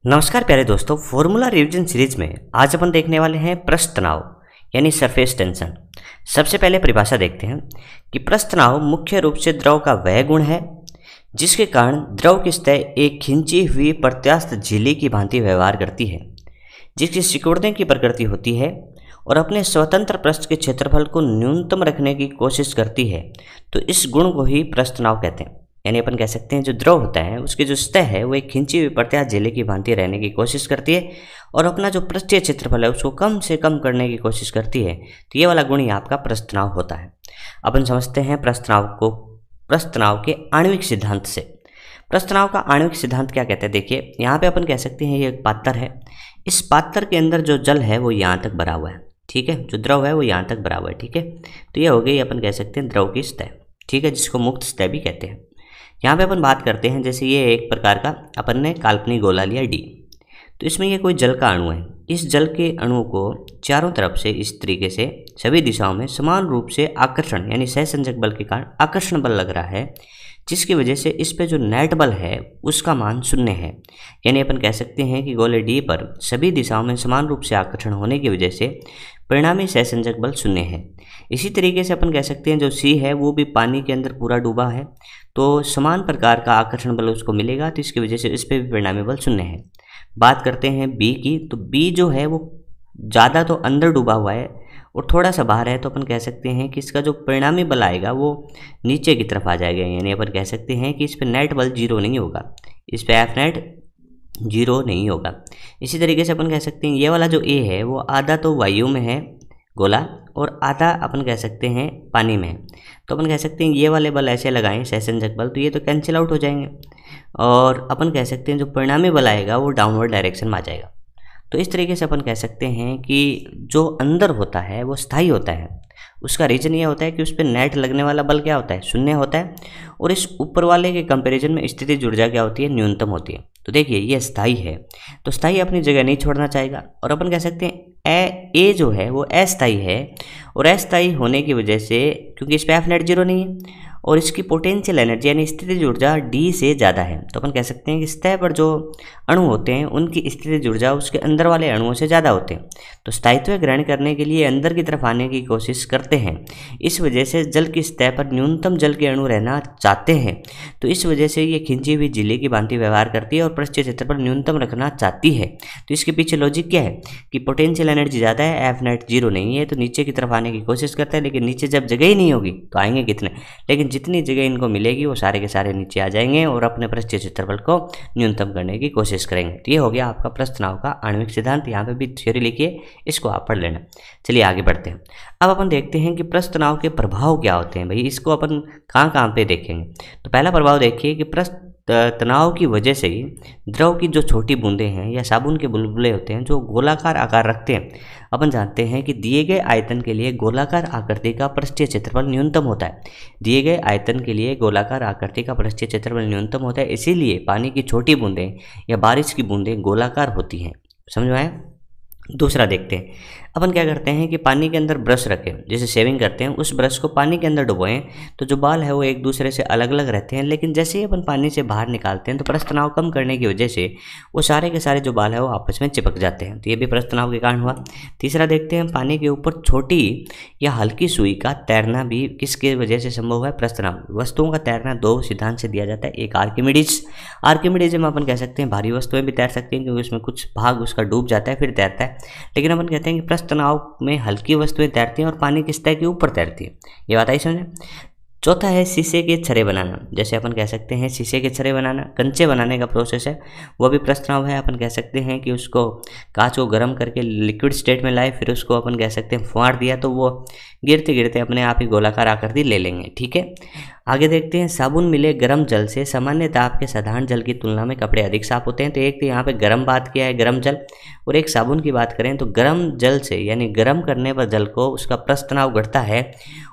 नमस्कार प्यारे दोस्तों, फॉर्मूला रिवीजन सीरीज में आज अपन देखने वाले हैं पृष्ठ तनाव यानी सरफेस टेंशन। सबसे पहले परिभाषा देखते हैं कि पृष्ठ तनाव मुख्य रूप से द्रव का वह गुण है जिसके कारण द्रव की सतह एक खिंची हुई प्रत्यास्थ झिल्ली की भांति व्यवहार करती है, जिसकी सिकुड़ने की प्रकृति होती है और अपने स्वतंत्र पृष्ठ के क्षेत्रफल को न्यूनतम रखने की कोशिश करती है। तो इस गुण को ही पृष्ठ तनाव कहते हैं। यानी अपन कह सकते हैं जो द्रव होता है उसकी जो सतह है वो एक खिंची हुई प्रत्यास्थ झिल्ली की भांति रहने की कोशिश करती है और अपना जो पृष्ठीय क्षेत्रफल है उसको कम से कम करने की कोशिश करती है। तो ये वाला गुण ही आपका पृष्ठ तनाव होता है। अपन समझते हैं पृष्ठ तनाव को पृष्ठ तनाव के आणविक सिद्धांत से। पृष्ठ तनाव का आणविक सिद्धांत क्या कहते हैं, देखिए यहाँ पे अपन कह सकते हैं ये एक पात्र है। इस पात्र के अंदर जो जल है वो यहाँ तक भरा हुआ है, ठीक है, जो द्रव है वो यहाँ तक भरा हुआ है, ठीक है। तो ये हो गई अपन कह सकते हैं द्रव की सतह, ठीक है, जिसको मुक्त सतह भी कहते हैं। यहाँ पे अपन बात करते हैं जैसे ये एक प्रकार का अपन ने काल्पनिक गोला लिया डी, तो इसमें ये कोई जल का अणु है। इस जल के अणु को चारों तरफ से इस तरीके से सभी दिशाओं में समान रूप से आकर्षण यानी सहसंजक बल के कारण आकर्षण बल लग रहा है, जिसकी वजह से इस पे जो नेट बल है उसका मान 0 है। यानी अपन कह सकते हैं कि गोले डी पर सभी दिशाओं में समान रूप से आकर्षण होने की वजह से परिणामी सहसंजक बल 0 है। इसी तरीके से अपन कह सकते हैं जो सी है वो भी पानी के अंदर पूरा डूबा है, तो समान प्रकार का आकर्षण बल उसको मिलेगा, तो इसकी वजह से इस पर भी परिणामी बल 0 है। बात करते हैं बी की, तो बी जो है वो ज़्यादा तो अंदर डूबा हुआ है और थोड़ा सा बाहर है, तो अपन कह सकते हैं कि इसका जो परिणामी बल आएगा वो नीचे की तरफ आ जाएगा। यानी अपन कह सकते हैं कि इस पर नेट बल 0 नहीं होगा, इस पर एफ नेट 0 नहीं होगा। इसी तरीके से अपन कह सकते हैं ये वाला जो ए है वो आधा तो वायु में है गोला और आधा अपन कह सकते हैं पानी में है, तो अपन कह सकते हैं ये वाले बल ऐसे लगाएं सहसंजक बल, तो ये तो कैंसिल आउट हो जाएंगे और अपन कह सकते हैं जो परिणामी बल आएगा वो डाउनवर्ड डायरेक्शन में आ जाएगा। तो इस तरीके से अपन कह सकते हैं कि जो अंदर होता है वो स्थायी होता है। उसका रीजन ये होता है कि उस पर नेट लगने वाला बल क्या होता है, 0 होता है, और इस ऊपर वाले के कंपैरिजन में स्थितिज ऊर्जा क्या होती है, न्यूनतम होती है। तो देखिए ये स्थायी है, तो स्थायी अपनी जगह नहीं छोड़ना चाहेगा और अपन कह सकते हैं ए जो है वो अस्थायी है और अस्थायी होने की वजह से क्योंकि इस पर एफ नेट 0 नहीं है और इसकी पोटेंशियल एनर्जी यानी स्थितिज ऊर्जा डी से ज़्यादा है, तो अपन कह सकते हैं कि सतह पर जो अणु होते हैं उनकी स्थितिज ऊर्जा उसके अंदर वाले अणुओं से ज़्यादा होते हैं, तो स्थायित्व ग्रहण करने के लिए अंदर की तरफ आने की कोशिश करते हैं। इस वजह से जल की सतह पर न्यूनतम जल के अणु रहना चाहते हैं, तो इस वजह से ये खिंची हुई झिल्ली की भांति व्यवहार करती है और पृष्ठीय क्षेत्र पर न्यूनतम रखना चाहती है। तो इसके पीछे लॉजिक क्या है कि पोटेंशियल एनर्जी ज़्यादा है, एफ नेट 0 नहीं है, तो नीचे की तरफ आने की कोशिश करता है, लेकिन नीचे जब जगह ही नहीं होगी तो आएंगे कितने, लेकिन जितनी जगह इनको मिलेगी वो सारे के सारे नीचे आ जाएंगे और अपने पृष्ठीय क्षेत्रफल को न्यूनतम करने की कोशिश करेंगे। तो ये हो गया आपका पृष्ठ तनाव का आणविक सिद्धांत। यहाँ पे भी थ्योरी लिखिए, इसको आप पढ़ लेना। चलिए आगे बढ़ते हैं। अब अपन देखते हैं कि पृष्ठ तनाव के प्रभाव क्या होते हैं। भाई इसको अपन कहाँ कहाँ पे देखेंगे। तो पहला प्रभाव देखिए कि पृष्ठ तनाव की वजह से ही द्रव की जो छोटी बूंदें हैं या साबुन के बुलबुले होते हैं जो गोलाकार आकार रखते हैं, अपन जानते हैं कि दिए गए आयतन के लिए गोलाकार आकृति का पृष्ठीय क्षेत्रफल न्यूनतम होता है। दिए गए आयतन के लिए गोलाकार आकृति का पृष्ठीय क्षेत्रफल न्यूनतम होता है, इसीलिए पानी की छोटी बूंदें या बारिश की बूंदें गोलाकार होती हैं। समझ में आया। दूसरा देखते हैं, अपन क्या करते हैं कि पानी के अंदर ब्रश रखें, जैसे शेविंग करते हैं, उस ब्रश को पानी के अंदर डुबोएं तो जो बाल है वो एक दूसरे से अलग अलग रहते हैं, लेकिन जैसे ही अपन पानी से बाहर निकालते हैं तो पृष्ठ तनाव कम करने की वजह से वो सारे के सारे जो बाल है वो आपस में चिपक जाते हैं, तो ये भी पृष्ठ तनाव के कारण हुआ। तीसरा देखते हैं, पानी के ऊपर छोटी या हल्की सुई का तैरना भी किसके वजह से संभव है, पृष्ठ तनाव। वस्तुओं का तैरना 2 सिद्धांत से दिया जाता है। एक आर्किमिडीज में अपन कह सकते हैं भारी वस्तुएं भी तैर सकती हैं क्योंकि उसमें कुछ भाग उसका डूब जाता है फिर तैरता है, लेकिन अपन कहते हैं कि पृष्ठ तनाव में हल्की वस्तुएं तैरती हैं और पानी की सतह के ऊपर तैरती है। ये बात आई समझे। चौथा है शीशे के छर्रे बनाना। जैसे अपन कह सकते हैं शीशे के छर्रे बनाना, कंचे बनाने का प्रोसेस है, वो भी पृष्ठ तनाव है। अपन कह सकते हैं कि उसको कांच को गर्म करके लिक्विड स्टेट में लाए, फिर उसको अपन कह सकते हैं फाड़ दिया तो वो गिरते गिरते अपने आप ही गोलाकार आकृति ले लेंगे, ठीक है। आगे देखते हैं, साबुन मिले गर्म जल से सामान्य ताप के साधारण जल की तुलना में कपड़े अधिक साफ होते हैं। तो एक तो यहाँ पे गर्म बात किया है, गर्म जल, और एक साबुन की बात करें तो गर्म जल से यानी गर्म करने पर जल को उसका पृष्ठ तनाव घटता है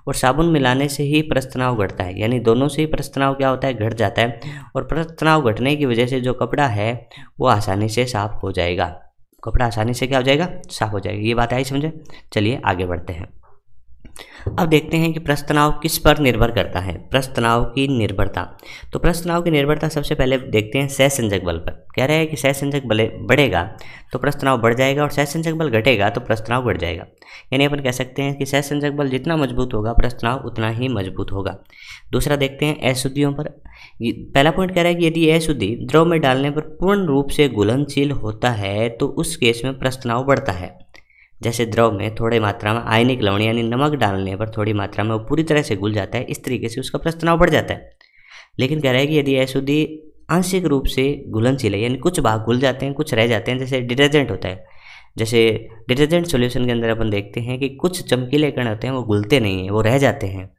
और साबुन मिलाने से ही पृष्ठ तनाव घटता है, यानी दोनों से ही पृष्ठ तनाव क्या होता है, घट जाता है, और पृष्ठ तनाव घटने की वजह से जो कपड़ा है वो आसानी से साफ हो जाएगा। कपड़ा आसानी से क्या हो जाएगा, साफ हो जाएगा। ये बात आई समझे। चलिए आगे बढ़ते हैं। अब देखते हैं कि पृष्ठ तनाव किस पर निर्भर करता है। पृष्ठ तनाव की निर्भरता, तो पृष्ठ तनाव की निर्भरता सबसे पहले देखते हैं सहसंजक बल पर। कह रहे हैं कि सहसंजक बल बढ़ेगा तो पृष्ठ तनाव बढ़ जाएगा और सहसंजक बल घटेगा तो पृष्ठ तनाव बढ़ जाएगा। यानी अपन कह सकते हैं कि सहसंजक बल जितना मजबूत होगा पृष्ठ तनाव उतना ही मजबूत होगा। दूसरा देखते हैं अशुद्धियों पर। पहला पॉइंट कह रहा है कि यदि अशुद्धि द्रव में डालने पर पूर्ण रूप से घुलनशील होता है तो उस केस में पृष्ठ तनाव बढ़ता है। जैसे द्रव में थोड़ी मात्रा में आयनिक लवण यानी नमक डालने पर थोड़ी मात्रा में वो पूरी तरह से घुल जाता है, इस तरीके से उसका पृष्ठ तनाव बढ़ जाता है। लेकिन कह रहा है कि यदि अशुद्धि आंशिक रूप से घुलनशील है, यानी कुछ भाग घुल जाते हैं कुछ रह जाते हैं, जैसे डिटर्जेंट होता है, जैसे डिटर्जेंट सॉल्यूशन के अंदर अपन देखते हैं कि कुछ चमकीले कण होते हैं वो घुलते नहीं हैं, वो रह जाते हैं,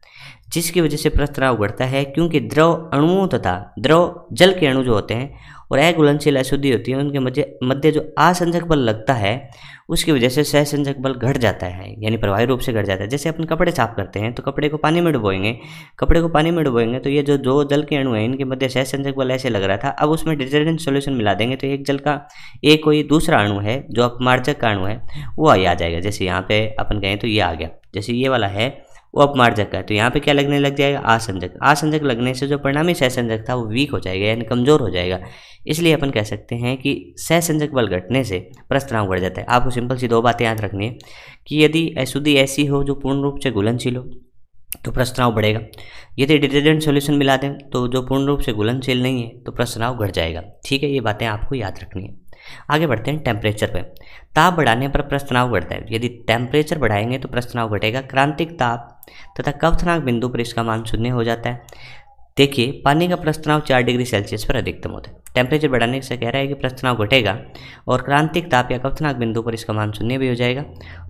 जिसकी वजह से पृष्ठ तनाव बढ़ता है। क्योंकि द्रव अणुओं तथा द्रव जल के अणु जो होते हैं और अघुलनशील अशुद्धि होती है उनके मध्य जो आसंजक बल लगता है उसकी वजह से सहसंजक बल घट जाता है, यानी प्रभावी रूप से घट जाता है। जैसे अपन कपड़े साफ करते हैं तो कपड़े को पानी में डुबोएंगे तो ये जो दो जल के अणु हैं इनके मध्य सहसंजक बल ऐसे लग रहा था, अब उसमें डिटर्जेंट सॉल्यूशन मिला देंगे तो एक जल का एक कोई दूसरा अणु है जो अपमार्जक का अणु है वो आ जाएगा। जैसे यहाँ पे अपन कहें तो ये आ गया, जैसे ये वाला है वो अपमार्जक का है, तो यहाँ पे क्या लगने लग जाएगा, आसंजक। आसंजक लगने से जो परिणामी सहसंजक था वो वीक हो जाएगा यानी कमजोर हो जाएगा। इसलिए अपन कह सकते हैं कि सहसंजक बल घटने से पृष्ठ तनाव बढ़ जाता है। आपको सिंपल सी दो बातें याद रखनी है कि यदि अशुद्धि ऐसी हो जो पूर्ण रूप से घुलनशील हो तो पृष्ठ तनाव बढ़ेगा, यदि डिटर्जेंट सॉल्यूशन मिला दें तो जो पूर्ण रूप से घुलनशील नहीं है तो पृष्ठ तनाव घट जाएगा। ठीक है, ये बातें आपको याद रखनी है। आगे बढ़ते हैं टेम्परेचर पे। ताप बढ़ाने पर पृष्ठ तनाव बढ़ता है। यदि टेम्परेचर बढ़ाएंगे तो पृष्ठ तनाव घटेगा। क्रांतिक ताप तथा कवथनांक बिंदु पर इसका मान 0 हो जाता है। देखिए पानी का पृष्ठ तनाव 4 डिग्री सेल्सियस पर अधिकतम होता है। टेम्परेचर बढ़ाने से कह रहा है कि पृष्ठ तनाव घटेगा और क्रांतिक ताप या कवथनांक बिंदु पर इसका मान 0 भी हो जाएगा।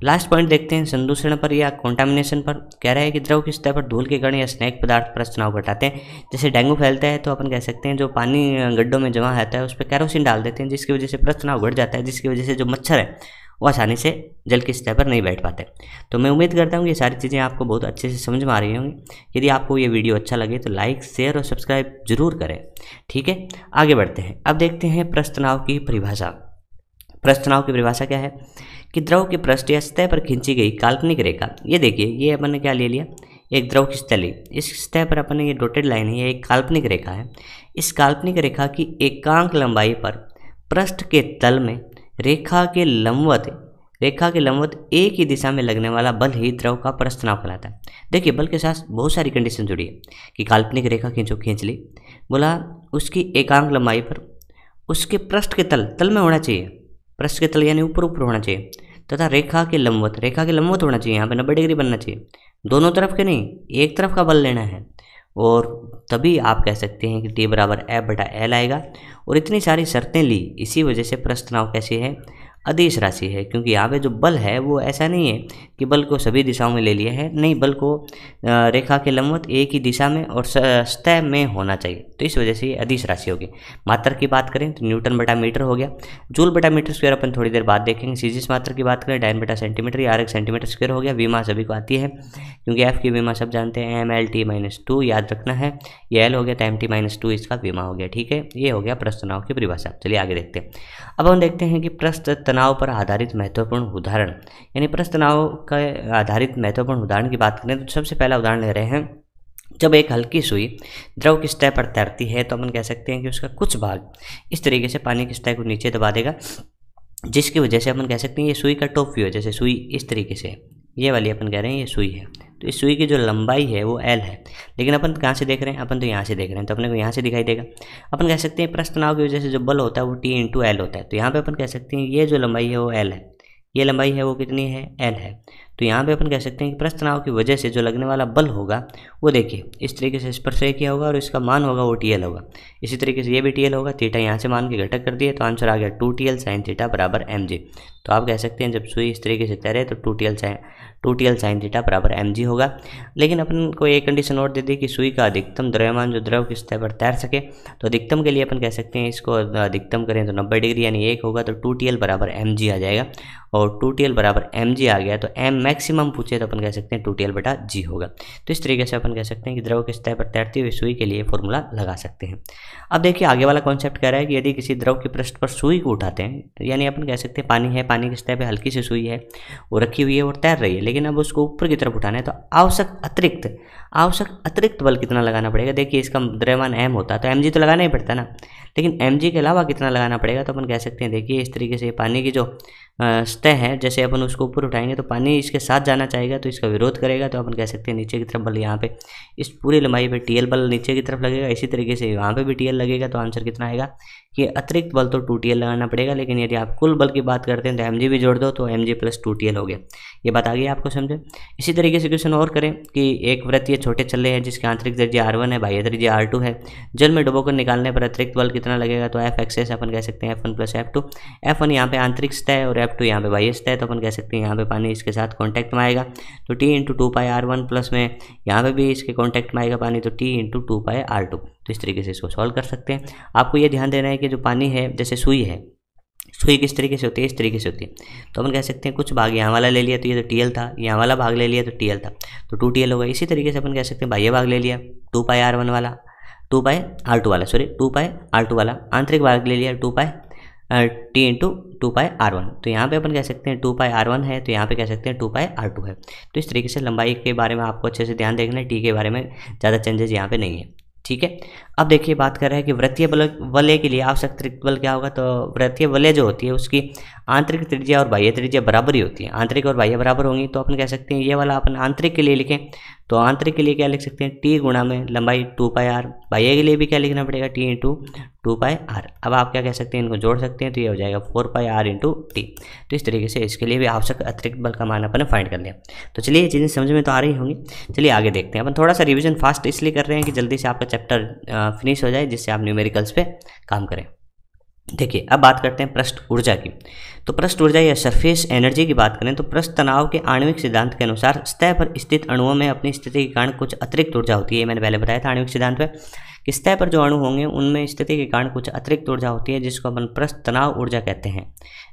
लास्ट पॉइंट देखते हैं संदूषण पर या कॉन्टामिनेशन पर। कह रहा है कि द्रव की सतह पर धूल के कण या स्नैक पदार्थ पृष्ठ तनाव घटाते हैं। जैसे डेंगू फैलता है तो अपन कह सकते हैं जो पानी गड्ढों में जमा रहता है उस पर कैरोसिन डाल देते हैं जिसकी वजह से पृष्ठ तनाव घट जाता है, जिसकी वजह से जो मच्छर है वो आसानी से जल की सतह पर नहीं बैठ पाते। तो मैं उम्मीद करता हूँ ये सारी चीज़ें आपको बहुत अच्छे से समझ में आ रही होंगी। यदि आपको ये वीडियो अच्छा लगे तो लाइक शेयर और सब्सक्राइब जरूर करें। ठीक है, आगे बढ़ते हैं। अब देखते हैं पृष्ठ तनाव की परिभाषा। पृष्ठ तनाव की परिभाषा क्या है कि द्रव के पृष्ठ या सतह पर खींची गई काल्पनिक रेखा। ये देखिए ये अपन ने क्या ले लिया, एक द्रव की सतह ली, इस सतह पर अपन ने ये डॉटेड लाइन है, ये एक काल्पनिक रेखा है। इस काल्पनिक रेखा की एकांक लंबाई पर पृष्ठ के तल में रेखा के लंबवत एक ही दिशा में लगने वाला बल ही द्रव का पृष्ठ तनाव कहलाता है। देखिए बल के साथ बहुत सारी कंडीशन जुड़ी है कि काल्पनिक रेखा खींच ली, बोला उसकी एकांक लंबाई पर उसके पृष्ठ के तल में होना चाहिए, पृष्ठ के तल यानी ऊपर होना चाहिए, तथा रेखा के लंबवत होना चाहिए। यहाँ पे 90 डिग्री बनना चाहिए, दोनों तरफ के नहीं, एक तरफ का बल लेना है। और तभी आप कह सकते हैं कि T बराबर F/L आएगा। और इतनी सारी शर्तें ली, इसी वजह से पृष्ठ तनाव कैसी है, अदिश राशि है। क्योंकि यहाँ पे जो बल है वो ऐसा नहीं है कि बल को सभी दिशाओं में ले लिया है, नहीं, बल को रेखा के लंबवत एक ही दिशा में और सतह में होना चाहिए, तो इस वजह से ये अदिश राशि होगी। मात्रक की बात करें तो न्यूटन बटा मीटर हो गया। जूल बटा मीटर स्क्वायर अपन थोड़ी देर बाद देखेंगे। सीजीएस मात्रक की बात करें डायन बटा सेंटीमीटर या आर सेंटीमीटर स्क्वायर हो गया। विमा सभी को आती है क्योंकि एफ की विमा सब जानते हैं, MLT-2 याद रखना है, ये एल हो गया तो MT-2 इसका विमा हो गया। ठीक है, ये हो गया पृष्ठ तनाव की परिभाषा। चलिए आगे देखते हैं। अब हम देखते हैं कि पृष्ठ तनाव पर आधारित महत्वपूर्ण उदाहरण, यानी पृष्ठ तनाव का आधारित महत्वपूर्ण उदाहरण की बात करें तो सबसे पहला उदाहरण ले रहे हैं। जब एक हल्की सुई द्रव की सतह पर तैरती है तो अपन कह सकते हैं कि उसका कुछ भाग इस तरीके से पानी की सतह को नीचे दबा देगा, जिसकी वजह से अपन कह सकते हैं ये सुई का टॉप व्यू है। जैसे सुई इस तरीके से, ये वाली अपन कह रहे हैं ये सुई है, तो इस सुई की जो लंबाई है वो L है। लेकिन अपन कहाँ से देख रहे हैं, अपन तो यहाँ से देख रहे हैं, तो अपने को यहाँ से दिखाई देगा। अपन कह सकते हैं पृष्ठ तनाव की वजह से जो बल होता है वो T/L होता है। तो यहाँ पे अपन कह सकते हैं ये जो लंबाई है वो L है, ये लंबाई है वो कितनी है, L है। तो यहाँ पे अपन कह सकते हैं कि पृष्ठ तनाव की वजह से जो लगने वाला बल होगा वो देखिए इस तरीके से स्पर्श किया होगा और इसका मान होगा वो TL होगा। इसी तरीके से ये भी TL होगा। थीटा यहाँ से मान के घटक कर दिए तो आंसर आ गया 2TL sin थीटा बराबर mg। तो आप कह सकते हैं जब सुई इस तरीके से तैरे तो 2TL sin थीटा बराबर mg होगा। लेकिन अपन को एक कंडीशन और दे दी कि सुई का अधिकतम द्रव्यमान जो द्रव की सतह पर तैर सके, तो अधिकतम के लिए अपन कह सकते हैं इसको अधिकतम करें तो 90 डिग्री यानी 1 होगा तो 2TL बराबर mg आ जाएगा। और 2TL बराबर mg आ गया तो m मैक्सिमम पूछे तो अपन कह सकते हैं 2TL बटा g होगा। तो इस तरीके से अपन कह सकते हैं कि द्रव की सतह पर तैरती हुई सुई के लिए फॉर्मूला लगा सकते हैं। अब देखिए आगे वाला कॉन्सेप्ट कह रहा है कि यदि किसी द्रव के पृष्ठ पर सुई को उठाते हैं, यानी अपन कह सकते हैं पानी है, पानी की सतह पर हल्की सी सुई है वो रखी हुई है और तैर रही है, लेकिन अब उसको ऊपर की तरफ उठाना है तो आवश्यक अतिरिक्त बल कितना लगाना पड़ेगा। देखिए इसका द्रव्यमान m होता है तो mg तो लगाना ही पड़ता है ना, लेकिन mg के अलावा कितना लगाना पड़ेगा। तो अपन कह सकते हैं देखिए इस तरीके से पानी की जो सतह है, जैसे अपन उसको ऊपर उठाएंगे तो पानी इसके साथ जाना चाहेगा तो इसका विरोध करेगा, तो अपन कह सकते हैं नीचे की तरफ बल यहाँ पे इस पूरी लंबाई पे TL बल नीचे की तरफ लगेगा। इसी तरीके से यहाँ पे भी TL लगेगा, तो आंसर कितना आएगा कि अतिरिक्त बल तो 2TL लगाना पड़ेगा, लेकिन यदि आप कुल बल की बात करते हैं तो mg भी जोड़ दो तो mg प्लस 2TL हो गया। ये बात आ गई आपको समझे। इसी तरीके से क्वेश्चन और करें कि एक वृत्तीय छोटे छल्ले हैं जिसकी आंतरिक त्रिज्या r1 है, बाह्य त्रिज्या r2 है, जल में डुबोकर निकालने पर अतिरिक्त बल कितना लगेगा। तो F(x) अपन कह सकते हैं F1 प्लस F2। F1 यहाँ पे आंतरिक सतह है और F2 यहाँ पे बाह्य सतह है, तो अपन कह सकते हैं यहाँ पे पानी इसके साथ कॉन्टैक्ट में आएगा तो T इंटू 2πr1 प्लस में यहाँ पे भी इसके कॉन्टैक्ट में आएगा पानी तो T इंटू 2πr2। तो इस तरीके से इसको सॉल्व कर सकते हैं। आपको ये ध्यान देना है कि जो पानी है, जैसे सुई है, सुई किस तरीके से होती है, इस तरीके से होती है। तो अपन कह सकते हैं कुछ भाग यहाँ वाला ले लिया तो ये तो TL था, यहाँ वाला भाग ले लिया तो TL था तो 2TL होगा। इसी तरीके से अपन कह सकते हैं बाह्य भाग ले लिया 2πr1 वाला, 2πr2 वाला, सॉरी 2πr2 वाला, आंतरिक भाग ले लिया 2π T इंटू 2πr1। तो यहाँ पे अपन कह सकते हैं 2πr1 है तो यहाँ पे कह सकते हैं 2πr2 है। तो इस तरीके से लंबाई के बारे में आपको अच्छे से ध्यान देखना है, T के बारे में ज़्यादा चेंजेस यहाँ पे नहीं है। ठीक है, अब देखिए बात कर रहे हैं कि वृत्तीय वलय के लिए आवश्यक अतिरिक्त बल क्या होगा। तो वृत्तीय वलय जो होती है उसकी आंतरिक त्रिज्या और बाह्य त्रिज्या बराबर ही होती है, आंतरिक और बाह्य बराबर होंगी। तो अपन कह सकते हैं ये वाला अपन आंतरिक के लिए लिखें तो आंतरिक के लिए क्या लिख सकते हैं T गुणा में लंबाई 2πr, बाह्य के लिए भी क्या लिखना पड़ेगा T इंटू 2πr। अब आप क्या कह सकते हैं, इनको जोड़ सकते हैं तो ये हो जाएगा 4πr इंटू T। तो इस तरीके से इसके लिए भी आवश्यक अतिरिक्त बल का मान अपन ने फाइंड कर लिया। तो चलिए ये चीज़ें समझ में तो आ रही होंगी। चलिए आगे देखते हैं। अपन थोड़ा सा रिवीजन फास्ट इसलिए कर रहे हैं कि जल्दी से आपका चैप्टर फिनिश हो जाए, जिससे आप न्यूमेरिकल्स पे काम करें। देखिए अब बात करते हैं पृष्ठ ऊर्जा की। तो पृष्ठ ऊर्जा या सरफेस एनर्जी की बात करें तो पृष्ठ तनाव के आणविक सिद्धांत के अनुसार सतह पर स्थित अणुओं में अपनी स्थिति के कारण कुछ अतिरिक्त ऊर्जा होती है। मैंने पहले बताया था आणविक सिद्धांत में कि सतह पर जो अणु होंगे उनमें स्थिति के कारण कुछ अतिरिक्त ऊर्जा होती है, जिसको अपन पृष्ठ तनाव ऊर्जा कहते हैं,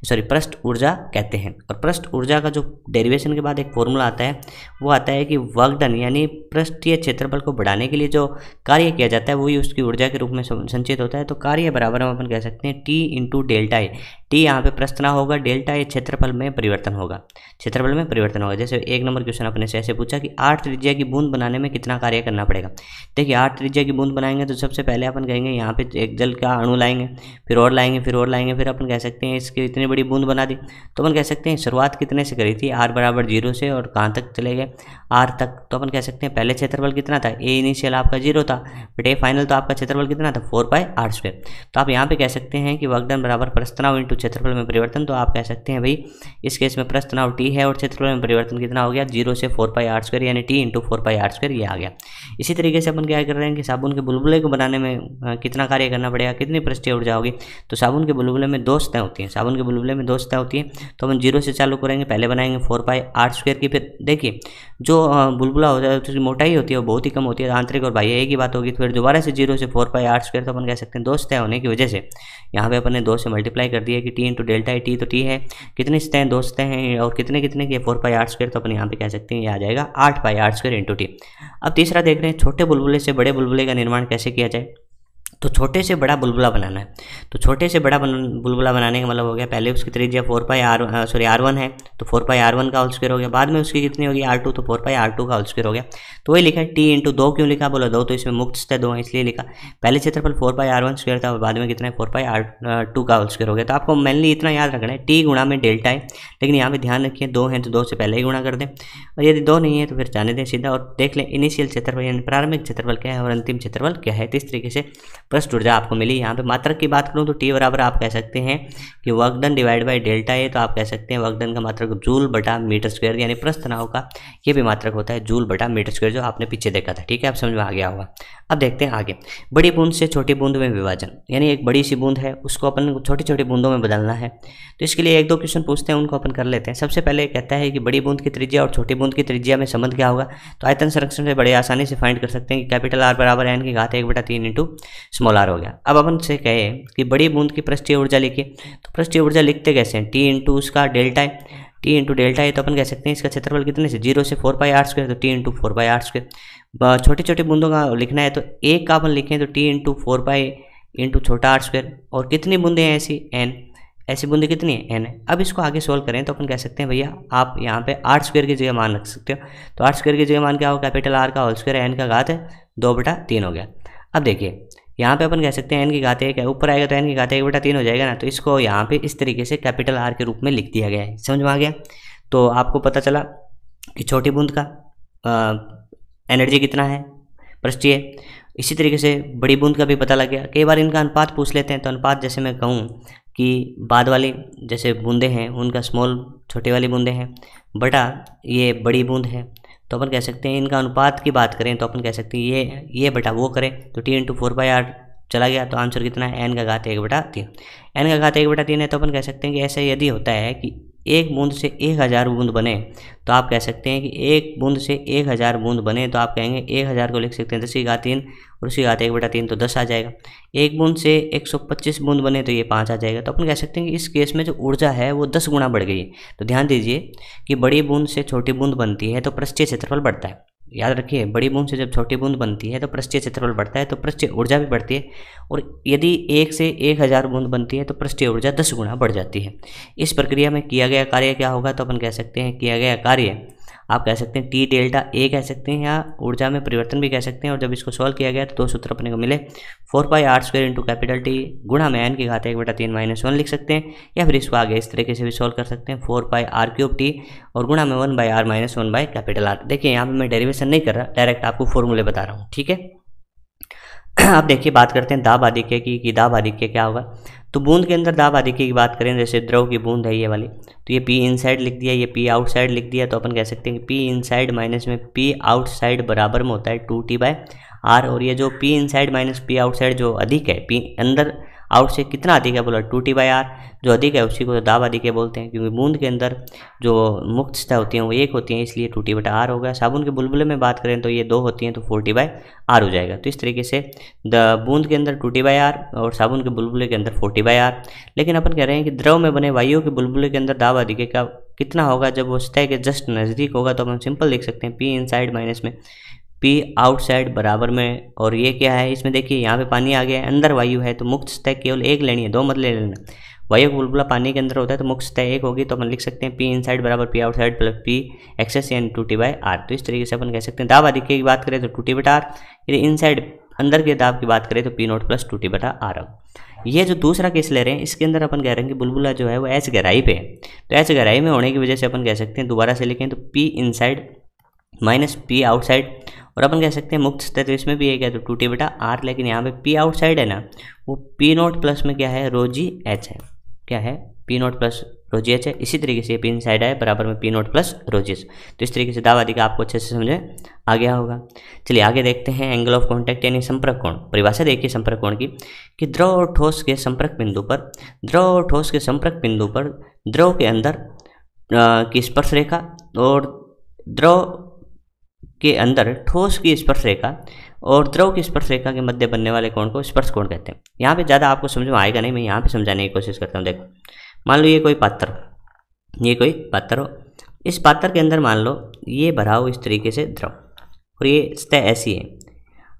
सॉरी पृष्ठ ऊर्जा कहते हैं। और पृष्ठ ऊर्जा का जो डेरिवेशन के बाद एक फॉर्मूला आता है, वो आता है कि वर्क डन यानी पृष्ठीय क्षेत्रफल को बढ़ाने के लिए जो कार्य किया जाता है वही उसकी ऊर्जा के रूप में संचित होता है। तो कार्य बराबर हम अपन कह सकते हैं T into delta A. T यहाँ पे पृष्ठ तनाव होगा, डेल्टा ए क्षेत्रफल में परिवर्तन होगा, क्षेत्रफल में परिवर्तन होगा। जैसे एक नंबर क्वेश्चन अपने से ऐसे पूछा कि 8 त्रिज्या की बूंद बनाने में कितना कार्य करना पड़ेगा। देखिए 8 त्रिज्या की बूंद बनाएंगे तो सबसे पहले अपन कहेंगे यहाँ पे एक जल का अणु लाएंगे, फिर और लाएंगे, फिर और लाएंगे, फिर अपन कह सकते हैं इसकी इतनी बड़ी बूंद बना दी। तो अपन कह सकते हैं शुरुआत कितने से करी थी, r बराबर 0 से, और कहाँ तक चले गए r तक। तो अपन कह सकते हैं पहले क्षेत्रफल कितना था, a इनिशियल आपका 0 था, बट a फाइनल तो आपका क्षेत्रफल कितना था 4πr²। तो आप यहाँ पे कह सकते हैं कि वर्क डन बराबर पृष्ठ तनाव इंटू क्षेत्रफल में परिवर्तन। तो आप कह सकते हैं भाई इस केस में पृष्ठ तनाव T है और क्षेत्रफल में परिवर्तन कितना हो गया 0 से 4πr² यानी T इंटू 4πr², ये आ गया। इसी तरीके से अपन क्या कर रहे हैं कि साबुन के बुलबुले को बनाने में कितना कार्य करना पड़ेगा, कितनी पृष्ठीय ऊर्जा होगी। तो साबुन के बुलबुले में 2 सतह होती हैं, साबुन के बुलबुले में 2 सतह होती है। तो अपन 0 से चालू करेंगे, पहले बनाएंगे 4πr² की, फिर देखिए जो बुलबुला होता है उसकी मोटाई होती है वो बहुत ही कम होती है, आंतरिक और बाह्य एक ही बात होगी। फिर दोबारा से 0 से 4πr², तो अपन कह सकते हैं 2 सतह होने की वजह से यहाँ पे अपन ने 2 से मल्टीप्लाई कर दिया कि T इंटू डेल्टा T, तो T है कितनी सतह, 2 सतह हैं, और कितने कितने की 4πr², तो अपन यहाँ पे कह सकते हैं ये आ जाएगा 8πr² इंटू T। अब तीसरा देख रहे हैं छोटे बुलबुले से बड़े बुलबुले का निर्माण कैसे किया जाए। तो छोटे से बड़ा बुलबुला बनाना है। तो छोटे से बड़ा बुलबुला बनाने का मतलब हो गया, पहले उसकी त्रिज्या r1 है तो 4πr1 का होल स्क्वायर हो गया, बाद में उसकी कितनी होगी r2, तो 4πr2 का होल स्क्वायर हो गया। तो वही लिखा है T इंटू 2 क्यों लिखा, बोलो 2 तो इसमें मुक्त सतह 2 है इसलिए लिखा। पहले क्षेत्रफल 4πr1 स्क्वायर था और बाद में कितना है 4πr2 का होल स्क्वायर हो गया। तो आपको मेनली इतना याद रखना है T गुणा में डेल्टा है, लेकिन यहाँ पे ध्यान रखिए 2 है तो 2 से पहले ही गुणा कर दें, और यदि 2 नहीं है तो फिर जाने दें सीधा, और देख लें इनिशियल क्षेत्रफल यानी प्रारंभिक क्षेत्रफल क्या है और अंतिम क्षेत्रफल क्या है। तो इस तरीके से पृष्ठ ऊर्जा आपको मिली। यहाँ पे मात्रक की बात करूँ तो T बराबर आप कह सकते हैं कि work done divide by delta A. तो आप कह सकते हैं वर्क डन का मात्रक जूल बटा मीटर स्क्वायर, यानी पृष्ठ तनाव का ये भी मात्रक होता है जूल बटा मीटर स्क्वायर, जो आपने पीछे देखा था। ठीक है, आप समझ में आ गया होगा। अब देखते हैं आगे, बड़ी बूंद से छोटी बूंद में विभाजन, यानी एक बड़ी सी बूंद है उसको अपन छोटी छोटी बूंदों में बदलना है। तो इसके लिए 1-2 क्वेश्चन पूछते हैं, उनको अपन कर लेते हैं। सबसे पहले कहता है कि बड़ी बूंद की त्रिज्या और छोटी बूंद की त्रिज्या में संबंध क्या होगा। तो आयतन संरक्षण से बड़े आसानी से फाइंड कर सकते हैं कि कैपिटल R बराबर n की घात 1/3 इंटू स्मॉल r हो गया। अब अपन से कहे कि बड़ी बूंद की पृष्ठीय ऊर्जा लिखिए, तो पृष्ठीय ऊर्जा लिखते कैसे हैं, T इंटू उसका डेल्टा है, T इंटू डेल्टा है। तो अपन कह सकते हैं इसका क्षेत्रफल कितने से 0 से 4πr², तो T इंटू 4πr²। छोटी छोटी बूंदों का लिखना है तो एक का अपन लिखें तो T इंटू 4π इंटू छोटा r², और कितनी बूंदें हैं ऐसी n, ऐसी बूंदें कितनी है, n है। अब इसको आगे सोल्व करें तो अपन कह सकते हैं भैया आप यहाँ पे आर स्क्वायर की जगह मान रख सकते हो। तो आर स्क्वायर की जगह मान क्या हो, कैपिटल आर का होल स्क्वायर n का घात है 2/3 हो गया। अब देखिए यहाँ पे अपन कह सकते हैं n की घात 1 है, ऊपर आएगा तो n की घात 1/3 हो जाएगा ना। तो इसको यहाँ पे इस तरीके से कैपिटल आर के रूप में लिख दिया गया है। समझ में आ गया। तो आपको पता चला कि छोटी बूंद का एनर्जी कितना है पृष्ठीय। इसी तरीके से बड़ी बूंद का भी पता लग गया। कई बार इनका अनुपात पूछ लेते हैं, तो अनुपात जैसे मैं कहूँ कि बाद वाली जैसे बूंदें हैं उनका स्मॉल छोटी वाली बूंदें हैं बटा ये बड़ी बूंद है, तो अपन कह सकते हैं इनका अनुपात की बात करें तो अपन कह सकते हैं ये बटा वो करें तो t × 4/r चला गया। तो आंसर कितना है, n का घात 1/3। n का घात 1/3 है तो अपन कह सकते हैं कि ऐसा यदि होता है कि एक बूंद से 1000 बूंद बने तो आप कह सकते हैं कि एक बूंद से 1000 बूंद बने तो आप कहेंगे 1000 को लिख सकते हैं 10 की घात 3 और उसी घात 1/3 तो 10 आ जाएगा। एक बूंद से 125 बूंद बने तो ये 5 आ जाएगा। तो अपन कह सकते हैं कि इस केस में जो ऊर्जा है वो 10 गुना बढ़ गई है। तो ध्यान दीजिए कि बड़ी बूंद से छोटी बूंद बनती है तो पृष्ठीय क्षेत्रफल बढ़ता है। याद रखिए बड़ी बूंद से जब छोटी बूंद बनती है तो पृष्ठीय क्षेत्रफल बढ़ता है, तो पृष्ठीय ऊर्जा भी बढ़ती है। और यदि 1 से 1000 बूंद बनती है तो पृष्ठीय ऊर्जा 10 गुना बढ़ जाती है। इस प्रक्रिया में किया गया कार्य क्या होगा, तो अपन कह सकते हैं किया गया कार्य आप कह सकते हैं टी डेल्टा ए कह सकते हैं या ऊर्जा में परिवर्तन भी कह सकते हैं। और जब इसको सॉल्व किया गया तो दो सूत्र अपने को मिले 4πr² इंटू कैपिटल टी गुणा में n की घात 1/3 - 1 लिख सकते हैं, या फिर इसको आगे इस तरीके से भी सॉल्व कर सकते हैं 4πr³ टी और गुणा में 1/r - 1/R। देखिए यहाँ पे मैं डेरिवेशन नहीं कर रहा, डायरेक्ट आपको फॉर्मूले बता रहा हूँ, ठीक है। अब देखिए बात करते हैं दाब आधिक्य की कि दाब आधिक्य क्या होगा। तो बूंद के अंदर दाब आधिक्य की बात करें, जैसे द्रव की बूंद है ये वाली, तो ये P इनसाइड लिख दिया, ये P आउटसाइड लिख दिया। तो अपन कह सकते हैं कि P इनसाइड माइनस में P आउटसाइड बराबर में होता है 2T/r। और ये जो P inside minus P outside जो अधिक है, P अंदर आउट से कितना अधिक है बोला 2T/r, जो अधिक है उसी को तो दाब आधिक्य बोलते हैं, क्योंकि बूंद के अंदर जो मुक्त सतह होती हैं वो 1 होती हैं, इसलिए 2T/r हो गया। साबुन के बुलबुले में बात करें तो ये 2 होती हैं तो 4T/r हो जाएगा। तो इस तरीके से बूंद के अंदर 2T/r और साबुन के बुलबुले के अंदर 4T/r। लेकिन अपन कह रहे हैं कि द्रव में बने वायु के बुलबुले के अंदर दाब आधिक्य का कितना होगा, जब वो सतह के जस्ट नज़दीक होगा तो अपन सिंपल लिख सकते हैं P इनसाइड माइनस में P आउटसाइड बराबर में। और ये क्या है, इसमें देखिए यहाँ पे पानी आ गया है, अंदर वायु है तो मुक्त सतह केवल एक लेनी है, 2 मत ले लेना। वायु का बुलबुला पानी के अंदर होता है तो मुक्त सतह 1 होगी, तो अपन लिख सकते हैं P इनसाइड बराबर P outside plus P excess यानी 2T/r। तो इस तरीके से अपन कह सकते हैं दाब आधिक्य की बात करें तो 2T/r, यदि इनसाइड अंदर के दाब की बात करें तो P0 प्लस 2T/r। ये जो दूसरा केस ले रहे हैं इसके अंदर अपन कह रहे हैं कि बुलबुला जो है वो H गहराई पे है, तो H गहराई में होने की वजह से अपन कह सकते हैं दोबारा से लिखें तो P inside minus P outside, और अपन कह सकते हैं मुक्त सतह तो इसमें भी एक है तो 2T/r। लेकिन यहाँ पे P आउटसाइड है ना, वो P0 प्लस में क्या है ρgh है, क्या है P0 प्लस ρgh है। इसी तरीके से P इनसाइड है बराबर में P0 प्लस ρgh। तो इस तरीके से दाब आधिक्य आपको अच्छे से समझ आ गया होगा। चलिए आगे देखते हैं एंगल ऑफ कॉन्टैक्ट यानी संपर्क कोण। परिभाषा देखिए संपर्क कोण की कि द्रव और ठोस के संपर्क बिंदु पर, द्रव और ठोस के संपर्क बिंदु पर द्रव के अंदर की स्पर्श रेखा और द्रव के अंदर ठोस की स्पर्श रेखा और द्रव की स्पर्श रेखा के मध्य बनने वाले कोण को स्पर्श कोण कहते हैं। यहाँ पे ज़्यादा आपको समझ में आएगा नहीं, मैं यहाँ पे समझाने की कोशिश करता हूँ। देखो मान लो ये कोई पात्र हो, इस पात्र के अंदर मान लो ये भरा हो इस तरीके से द्रव और ये सतह ऐसी है।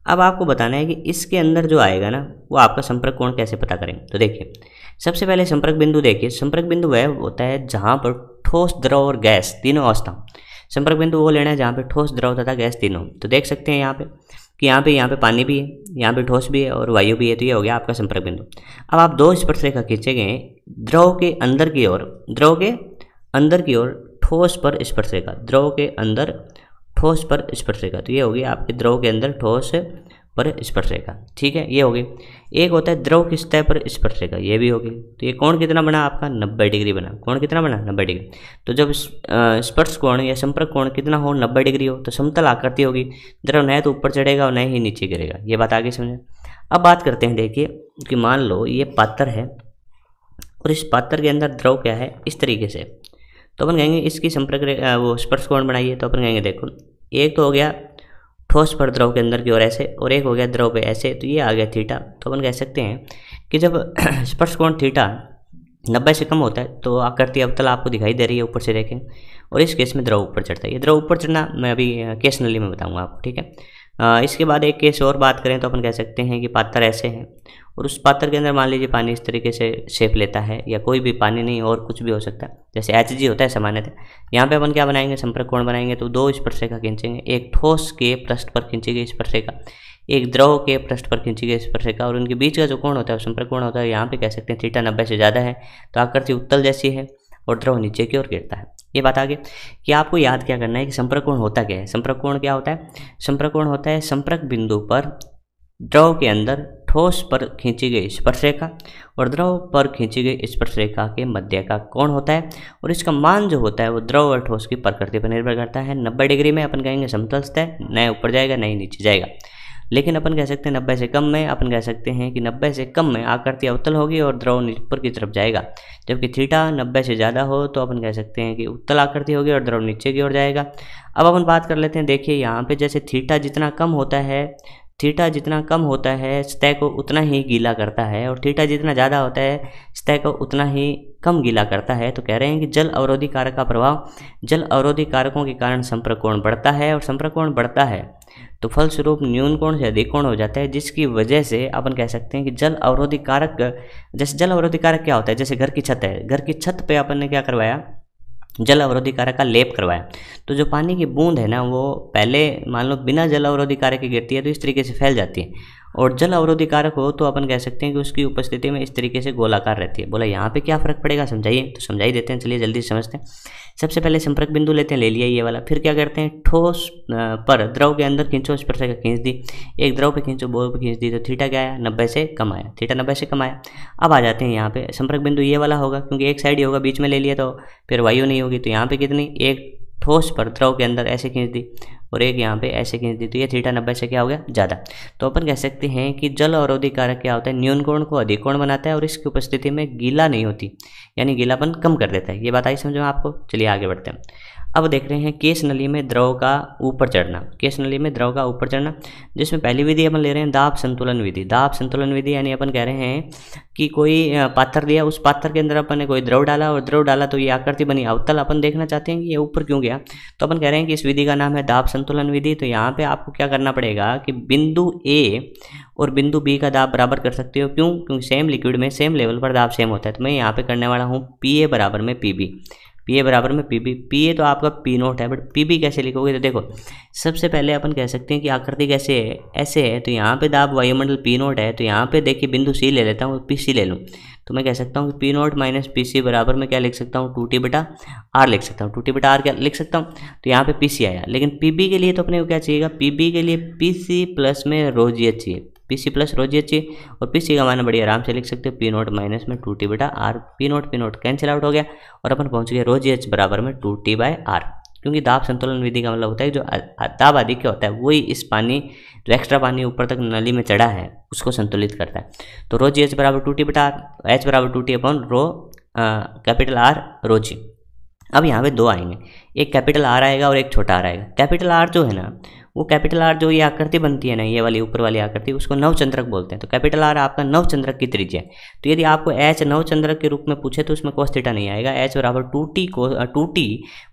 अब आपको बताना है कि इसके अंदर जो आएगा ना वो आपका संपर्क कोण कैसे पता करें। तो देखिए सबसे पहले संपर्क बिंदु देखिए, संपर्क बिंदु वह होता है जहाँ पर ठोस द्रव और गैस तीनों अवस्था, संपर्क बिंदु वो लेना है जहाँ पे ठोस द्रव तथा गैस तीनों। तो देख सकते हैं यहाँ पे कि यहाँ पे पानी भी है, यहाँ पे ठोस भी है और वायु भी है, तो ये हो गया आपका संपर्क बिंदु। अब आप 2 स्पर्श रेखा खींचे गए द्रव के अंदर की ओर ठोस पर स्पर्श रेखा, द्रव के अंदर ठोस पर स्पर्श रेखा, तो ये होगी आपके द्रव के अंदर ठोस पर स्पर्श रेखा, ठीक है, ये होगी। एक होता है द्रव की सतह पर स्पर्श रेखा, ये भी होगी। तो ये कोण कितना बना आपका 90 डिग्री बना, कोण कितना बना 90 डिग्री। तो जब स्पर्श कोण या संपर्क कोण कितना हो 90 डिग्री हो तो समतल आकृति होगी, द्रव न तो ऊपर चढ़ेगा और न ही नीचे गिरेगा। ये बात आगे समझे। अब बात करते हैं, देखिए कि मान लो ये पात्र है और इस पात्र के अंदर द्रव क्या है इस तरीके से, तो अपन कहेंगे इसकी संपर्क वो स्पर्श कोण बनाइए। तो अपन कहेंगे देखो एक तो हो गया ठोस पर द्रव के अंदर की ओर ऐसे और एक हो गया द्रव पे ऐसे, तो ये आ गया थीटा। तो अपन कह सकते हैं कि जब स्पर्श कोण थीटा 90 से कम होता है तो आकृति अवतल आपको दिखाई दे रही है ऊपर से देखें, और इस केस में द्रव ऊपर चढ़ता है। ये द्रव ऊपर चढ़ना मैं अभी केस नली में बताऊंगा आपको, ठीक है। इसके बाद एक केस और बात करें तो अपन कह सकते हैं कि पात्र ऐसे हैं और उस पात्र के अंदर मान लीजिए पानी इस तरीके से शेप लेता है, या कोई भी पानी नहीं और कुछ भी हो सकता है, जैसे HG होता है सामान्यतः। यहाँ पे अपन क्या बनाएंगे, संपर्क कोण बनाएंगे। तो दो स्पर्शरेखा खींचेंगे, एक ठोस के पृष्ठ पर खींची गई स्पर्शरेखा, एक द्रव के पृष्ठ पर खींची गई स्पर्शरेखा, और उनके बीच का जो कोण होता है वो संपर्क कोण होता है। यहाँ पे कह सकते हैं थीटा 90 से ज़्यादा है तो आकृति उत्तल जैसी है और द्रव नीचे की ओर गिरता है। ये बात आगे कि आपको याद क्या करना है कि संपर्क कोण होता क्या है। संपर्क कोण क्या होता है, संपर्क कोण होता है संपर्क बिंदु पर द्रव के अंदर ठोस पर खींची गई स्पर्शरेखा और द्रव पर खींची गई स्पर्शरेखा के मध्य का कोण होता है, और इसका मान जो होता है वो द्रव और ठोस की प्रकृति पर निर्भर करता है। 90 डिग्री में अपन कहेंगे समतल सतह, नए ऊपर जाएगा नए नीचे जाएगा। लेकिन अपन कह सकते हैं 90 से कम में, अपन कह सकते हैं कि 90 से कम में आकृति अवतल होगी और द्रव ऊपर की तरफ जाएगा। जबकि थीटा 90 से ज़्यादा हो तो अपन कह सकते हैं कि उत्तल आकृति होगी और द्रव नीचे की ओर जाएगा। अब अपन बात कर लेते हैं, देखिए यहाँ पे जैसे थीटा जितना कम होता है, थीटा जितना कम होता है सतह को उतना ही गीला करता है, और थीटा जितना ज़्यादा होता है सतह को उतना ही कम गीला करता है। तो कह रहे हैं कि जल अवरोधी कारक का प्रभाव, जल अवरोधी कारकों के कारण संपर्क कोण बढ़ता है, और संपर्क कोण बढ़ता है तो फलस्वरूप न्यून कोण से अधिक कोण हो जाता है, जिसकी वजह से अपन कह सकते हैं कि जल अवरोधी कारक, जैसे जल अवरोधी कारक क्या होता है, जैसे घर की छत है, घर की छत पे अपन ने क्या करवाया, जल अवरोधी कारक का लेप करवाया। तो जो पानी की बूंद है ना वो पहले मान लो बिना जल अवरोधी कारक के गिरती है तो इस तरीके से फैल जाती है, और जल अवरोधी कारक हो तो अपन कह सकते हैं कि उसकी उपस्थिति में इस तरीके से गोलाकार रहती है। बोला यहाँ पे क्या फर्क पड़ेगा, समझाइए। तो समझाई देते हैं, चलिए जल्दी समझते हैं। सबसे पहले संपर्क बिंदु लेते हैं, ले लिया ये वाला। फिर क्या करते हैं, ठोस पर द्रव के अंदर खींचो, स्पर्शरेखा खींच दी, एक द्रव पे खींचो, बोर पे खींच दी, तो थीटा क्या आया, 90 से कम आया, थीटा 90 से कम आया। अब आ जाते हैं यहाँ पे, संपर्क बिंदु ये वाला होगा क्योंकि एक साइड ही होगा, बीच में ले लिया तो फिर वायु नहीं होगी। तो यहाँ पे कितनी, एक ठोस पर द्रव के अंदर ऐसे खींच दी और एक यहाँ पे ऐसे खींच दी, तो ये थीटा 90 से क्या हो गया, ज़्यादा। तो अपन कह सकते हैं कि जल अवरोधी कारक क्या होता है, न्यून कोण को अधिक कोण बनाता है और इसकी उपस्थिति में गीला नहीं होती, यानी गीलापन कम कर देता है। ये बात आई समझ में आपको। चलिए आगे बढ़ते हैं। अब देख रहे हैं केश नली में द्रव का ऊपर चढ़ना, केश नली में द्रव का ऊपर चढ़ना, जिसमें पहली विधि अपन ले रहे हैं दाब संतुलन विधि। दाब संतुलन विधि यानी अपन कह रहे हैं कि कोई पात्र दिया, उस पात्र के अंदर अपन ने कोई द्रव डाला और द्रव डाला तो ये आकृति बनी अवतल। अपन देखना चाहते हैं कि ये ऊपर क्यों गया, तो अपन कह रहे हैं कि इस विधि का नाम है दाब संतुलन विधि। तो यहाँ पे आपको क्या करना पड़ेगा कि बिंदु ए और बिंदु बी का दाब बराबर कर सकते हो। क्यों, क्योंकि सेम लिक्विड में सेम लेवल पर दाब सेम होता है। तो मैं यहाँ पे करने वाला हूँ PA बराबर में PB, PA बराबर में PB। PA तो आपका P0 है, बट PB कैसे लिखोगे, तो देखो सबसे पहले अपन कह सकते हैं कि आकृति कैसे है, ऐसे है। तो यहाँ पे दाब वायुमंडल P0 है, तो यहाँ पे देखिए बिंदु C ले लेता हूँ, PC ले लूँ, तो मैं कह सकता हूँ कि P0 माइनस PC बराबर में क्या लिख सकता हूँ, 2T/R लिख सकता हूँ। 2T/R क्या लिख सकता हूँ, तो यहाँ पे PC आया। लेकिन PB के लिए तो अपने को क्या चाहिएगा, PB के लिए PC प्लस में ρGH चाहिए, PC प्लस ρGH चाहिए, और PC का मान बड़ी आराम से लिख सकते हो P0 माइनस में 2T/R। P0 कैंसिल आउट हो गया और अपन पहुँच गए ρGH बराबर में 2T/R। क्योंकि दाब संतुलन विधि का मतलब होता है जो दाब अधिक होता है वही इस पानी, जो एक्स्ट्रा पानी ऊपर तक नली में चढ़ा है उसको संतुलित करता है। तो ρGH बराबर 2T/R, H बराबर 2T/ρ कैपिटल R ρG। अब यहाँ पे दो आएंगे, एक कैपिटल R आएगा और एक छोटा R आएगा। कैपिटल R जो है ना, वो कैपिटल R जो ये आकृति बनती है ना, ये वाली ऊपर वाली आकृति, उसको नवचंद्रक बोलते हैं। तो कैपिटल R आपका नवचंद्रक की त्रिज्या है। तो यदि आपको H नवचंद्रक के रूप में पूछे तो उसमें cos थीटा नहीं आएगा, H बराबर 2T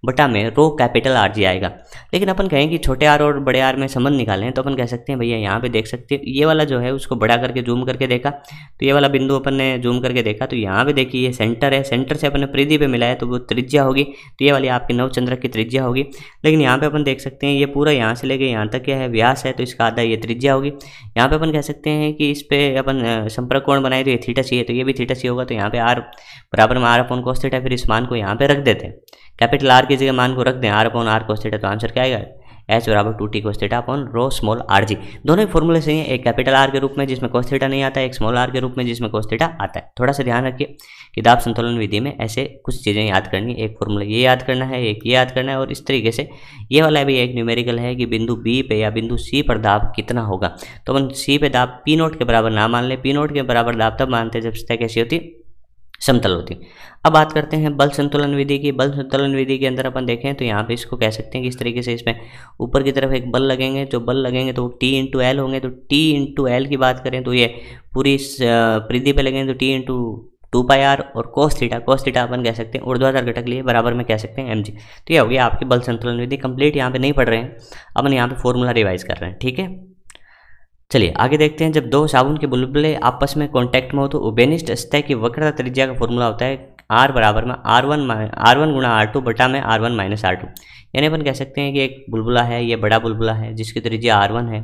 बटा में रो कैपिटल RG आएगा। लेकिन अपन कहें कि छोटे R और बड़े R में संबंध निकालें तो अपन कह सकते हैं भैया यहाँ पे देख सकते हैं, ये वाला जो है उसको बड़ा करके जूम करके देखा, तो ये वाला बिंदु अपन ने जूम करके देखा, तो यहाँ पे देखिए ये सेंटर है, सेंटर से अपन ने परिधि पे मिलाया तो वो त्रिज्या होगी, तो ये वाली आपकी नवचंद्रक की त्रिज्या होगी। लेकिन यहाँ पे अपन देख सकते हैं ये पूरा यहाँ से लेके यहाँ तक क्या है, व्यास है, तो इसका आधा ये त्रिज्या होगी। यहाँ पे अपन कह सकते हैं कि इस पे अपन संपर्क कोण बनाए तो ये थीटा चाहिए, तो ये भी थीटा चाहिए होगा। तो यहाँ पे R बराबर में R/cos थीटा, फिर इस मान को यहाँ पे रख देते हैं, कैपिटल R की जगह मान को रख दें R/cos थीटा, तो आंसर क्या आएगा, H बराबर 2T cos theta upon rho small RG। दोनों ही फॉर्मूले सही है, एक कैपिटल R के रूप में जिसमें cos थीटा नहीं आता है, एक स्मॉल R के रूप में जिसमें cos थीटा आता है। थोड़ा सा ध्यान रखिए कि दाब संतुलन विधि में ऐसे कुछ चीज़ें याद करनी, एक फॉर्मूला ये याद करना है, एक ये याद करना है, और इस तरीके से ये वाला भी एक न्यूमेरिकल है कि बिंदु B पे या बिंदु C पर दाब कितना होगा। तो अपन C पे दाब P0 के बराबर ना मान लें, P0 के बराबर दाब तब मानते हैं जब सतह कैसी होती, समतल होती। अब बात करते हैं बल संतुलन विधि की। बल संतुलन विधि के अंदर अपन देखें तो यहाँ पे इसको कह सकते हैं कि इस तरीके से इसमें ऊपर की तरफ एक बल लगेंगे, जो बल लगेंगे तो T/L होंगे। तो T/L की बात करें तो ये पूरी परिधि पे लगेंगे तो T/2πr, और cos थीटा अपन कह सकते हैं ऊर्ध्वाधर घटक लिए बराबर में कह सकते हैं mg। तो ये हो गया आपकी बल संतुलन विधि। कंप्लीट यहाँ पे नहीं पढ़ रहे हैं, अपन यहाँ पे फॉर्मूला रिवाइज कर रहे हैं, ठीक है। चलिए आगे देखते हैं, जब दो साबुन के बुलबुले आपस में कांटेक्ट में हो तो उभयनिष्ठ सतह की वक्रता त्रिज्या का फॉर्मूला होता है R बराबर में R1 गुणा R2 बटा में R1 माइनस R2। यानी अपन कह सकते हैं कि एक बुलबुला है, ये बड़ा बुलबुला है जिसकी त्रिज्या R1 है,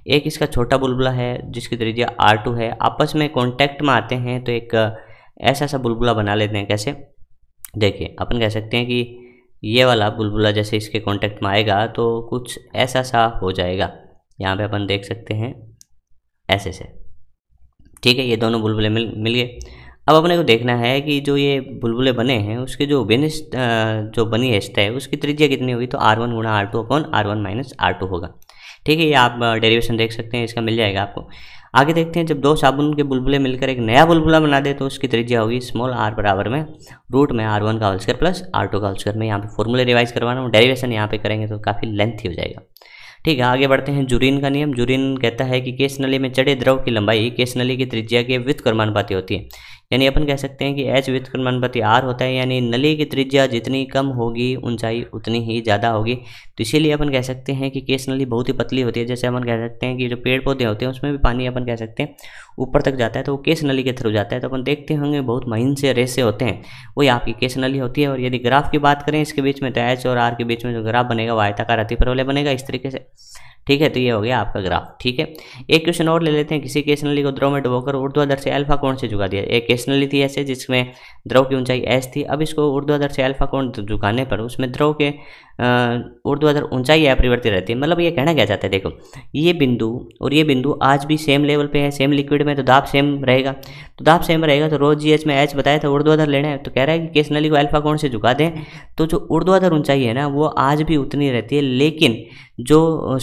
एक इसका छोटा बुलबुला है जिसकी त्रिज्या R2 है, आपस में कांटेक्ट में आते हैं तो एक ऐसा सा बुलबुला बना लेते हैं। कैसे, देखिए अपन कह सकते हैं कि ये वाला बुलबुला जैसे इसके कांटेक्ट में आएगा तो कुछ ऐसा सा हो जाएगा, यहाँ पे अपन देख सकते हैं ऐसे से। ठीक है, ये दोनों बुलबुले मिल गए। अब अपने को देखना है कि जो ये बुलबुले बने हैं उसके जो उभयनिष्ठ जो बनी है सतह उसकी त्रिज्या कितनी होगी, तो R1 गुणा R2 upon R1 minus R2 होगा। ठीक है, ये आप डेरिवेशन देख सकते हैं, इसका मिल जाएगा आपको। आगे देखते हैं, जब दो साबुन के बुलबुले मिलकर एक नया बुलबुला बना दे तो उसकी त्रिज्या होगी स्मॉल r बराबर में रूट में R1 का होल स्क्वायर प्लस R2 का होल स्क्वायर। मैं यहाँ पे फॉर्मूले रिवाइज करवाना हूँ, डेरिवेशन यहाँ पे करेंगे तो काफ़ी लेंथी हो जाएगा। ठीक है, आगे बढ़ते हैं। जुरीन का नियम, जुरीन कहता है कि केस नली में चढ़े द्रव की लंबाई केस नली की त्रिज्या के व्युत्क्रमानुपाती होती है। यानी अपन कह सकते हैं कि H व्युत्क्रमानुपाती R होता है, यानी नली की त्रिज्या जितनी कम होगी ऊंचाई उतनी ही ज़्यादा होगी। तो इसीलिए अपन कह सकते हैं कि केस नली बहुत ही पतली होती है। जैसे अपन कह सकते हैं कि जो पेड़ पौधे होते हैं उसमें भी पानी अपन कह सकते हैं ऊपर तक जाता है तो वो केस नली के थ्रू जाता है। तो अपन देखते होंगे बहुत महीन से रेसे होते हैं, वही आपकी केस नली होती है। और यदि ग्राफ की बात करें इसके बीच में तो H और R के बीच में जो ग्राफ बनेगा वो आयताकार अतिपरवलय बनेगा इस तरीके से। ठीक है, तो ये हो गया आपका ग्राफ। ठीक है, एक क्वेश्चन और ले लेते हैं। किसी केस नली को द्रव में डुबोकर ऊर्ध्वाधर से अल्फा कोण से झुका दिया। एक केस नली थी ऐसे जिसमें द्रव की ऊंचाई h थी, अब इसको ऊर्ध्वाधर से अल्फा कोण झुकाने पर उसमें द्रव के ऊर्ध्वाधर ऊंचाई अपरिवर्तित रहती है। मतलब ये कहना क्या चाहता है, देखो ये बिंदु और ये बिंदु आज भी सेम लेवल पे है, सेम लिक्विड में, तो दाब सेम रहेगा। तो दाब सेम रहेगा तो रो GH में h बताया था ऊर्ध्वाधर लेना है, तो कह रहा है कि केस नली को अल्फा कोण से झुका दें तो जो ऊर्ध्वाधर ऊंचाई है ना वो आज भी उतनी रहती है, लेकिन जो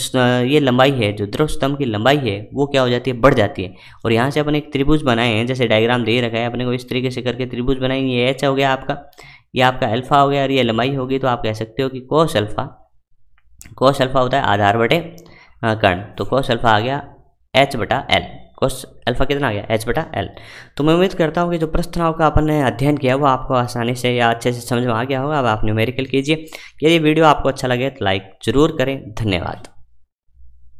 ये लंबाई है, जो द्रव स्तंभ की लंबाई है वो क्या हो जाती है, बढ़ जाती है। और यहाँ से अपन एक त्रिभुज बनाए हैं, जैसे डायग्राम दे रखा है अपने को, इस तरीके से करके त्रिभुज बनाएंगे। ये h हो गया आपका, ये आपका अल्फा हो गया और ये लंबाई होगी, तो आप कह सकते हो कि कोस अल्फा होता है आधार बटे कर्ण। तो कोस अल्फा आ गया h बटा l, कोस अल्फा कितना आ गया h बटा l। तो मैं उम्मीद करता हूँ कि जो प्रश्न नाव का अपन ने अध्ययन किया वो आपको आसानी से या अच्छे से समझ में आ गया होगा। अब आप न्यूमेरिकल कीजिए। यदि वीडियो आपको अच्छा लगे तो लाइक जरूर करें। धन्यवाद।